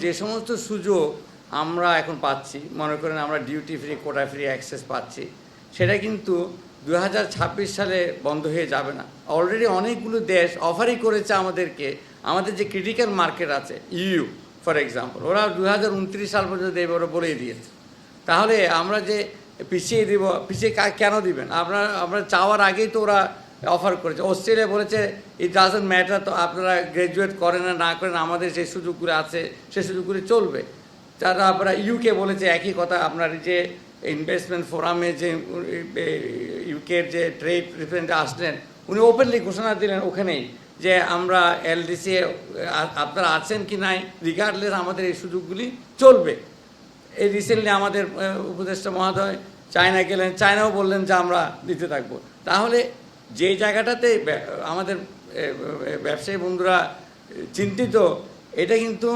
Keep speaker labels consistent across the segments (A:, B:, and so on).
A: যে সমস্ত সুযোগ আমরা এখন পাচ্ছি, মনে করেন আমরা duty free, quota free access পাচ্ছি, সেটা কিন্তু 2026 সালে বন্ধ হয়ে যাবে না। অলরেডি অনেকগুলো দেশ অফারই করেছে আমাদেরকে, আমাদের যে ক্রিটিক্যাল মার্কেট আছে ইউ ফর এক্সাম্পল, ওরা 2029 সাল পর্যন্ত দেবে, ওরা বলেই দিয়েছে। তাহলে আমরা যে পিছিয়ে কেন দিবেন? আমরা চাওয়ার আগেই তো ওরা অফার করেছে। অস্ট্রেলিয়া বলেছে ইট ডাজন্ট ম্যাটার, তো আপনারা গ্র্যাজুয়েট করেন না করেন, আমাদের যে সুযোগগুলো আছে সেই সুযোগগুলি চলবে। তারা আপনারা ইউকে বলেছে একই কথা। আপনার যে ইনভেস্টমেন্ট ফোরামে যে ইউকের যে ট্রেড রিপ্রেজেন্টেটিভ আসলেন, উনি ওপেনলি ঘোষণা দিলেন ওখানেই যে আমরা এলডিসি আপনারা আছেন কি নাই রিগার্ডলেস আমাদের এই সুযোগগুলি চলবে। এই রিসেন্টলি আমাদের উপদেষ্টা মহোদয় চায়না গেলেন, চায়নাও বললেন যে আমরা দিতে থাকবো। তাহলে যে জায়গাটাতে আমাদের ব্যবসায়ী বন্ধুরা চিন্তিত, এটা কিন্তু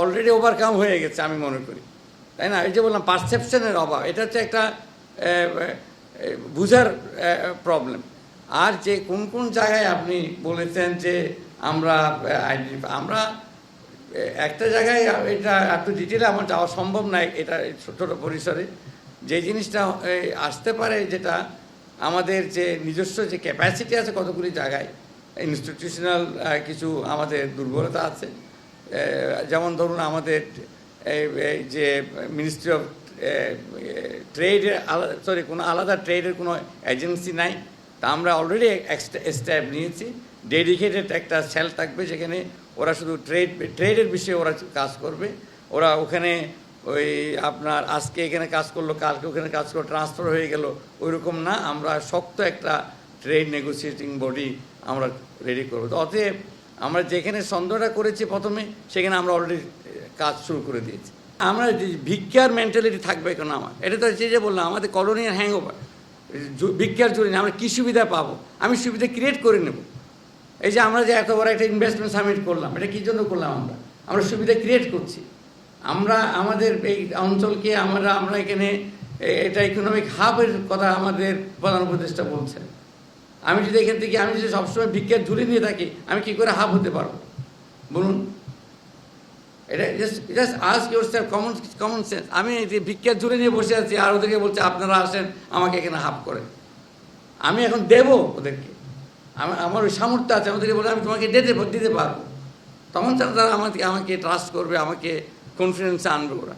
A: অলরেডি ওভারকাম হয়ে গেছে আমি মনে করি, তাই না? এই যে বললাম পারসেপশনের অভাব, এটা হচ্ছে একটা বুঝার প্রবলেম। আর যে কোন কোন জায়গায় আপনি বলেছেন যে আমরা একটা জায়গায়, এটা এত ডিটেলে আমার যাওয়া সম্ভব নয় এটা ছোটো পরিসরে, যে জিনিসটা আসতে পারে, যেটা আমাদের যে নিজস্ব যে ক্যাপাসিটি আছে কতগুলি জায়গায়, ইনস্টিটিউশনাল কিছু আমাদের দুর্বলতা আছে। যেমন ধরুন আমাদের যে মিনিস্ট্রি অফ ট্রেডের কোনো আলাদা ট্রেডের কোনো এজেন্সি নাই, তা আমরা অলরেডি স্টেপ নিয়েছি। ডেডিকেটেড একটা সেল থাকবে, যেখানে ওরা শুধু ট্রেডের বিষয়ে ওরা কাজ করবে। ওরা ওখানে ওই আপনার আজকে এখানে কাজ করলো, কালকে ওখানে কাজ করলো, ট্রান্সফার হয়ে গেল, ওইরকম না। আমরা শক্ত একটা ট্রেড নেগোসিয়েটিং বডি আমরা রেডি করবো। তো অতএব আমরা যেখানে সন্দেহটা করেছি প্রথমে, সেখানে আমরা অলরেডি কাজ শুরু করে দিয়েছি। আমরা ভিক্ষার মেন্টালিটি থাকবে কেন? আমার এটা তো যে বললাম, আমাদের কলোনিয়াল হ্যাংওভার, ভিক্ষার জন্য আমরা কী সুবিধা পাবো? আমি সুবিধা ক্রিয়েট করে নেব। এই যে আমরা যে এত বড় একটা ইনভেস্টমেন্ট সাবমিট করলাম, এটা কী জন্য করলাম? আমরা সুবিধা ক্রিয়েট করছি। আমরা আমাদের এই অঞ্চলকে আমরা এখানে এটা ইকোনমিক হাবের কথা আমাদের প্রধান উপদেষ্টা বলছেন। আমি যদি এখান থেকে আমি যদি সবসময় ভিক্ষার ঝুলি নিয়ে থাকি, আমি কী করে হাব হতে পারবো বলুন? এটা just ask yourself, common sense. আমি ভিক্ষার ঝুলি নিয়ে বসে আছি, আর ওদেরকে বলছে আপনারা আসেন আমাকে এখানে হাব করেন। আমি এখন দেবো ওদেরকে, আমার ওই সামর্থ্য আছে, আমাদেরকে বলে আমি তোমাকে দিতে পারবো। তখন তারা আমাকে ট্রাস্ট করবে, আমাকে কনফিডেন্সে আনবে ওরা।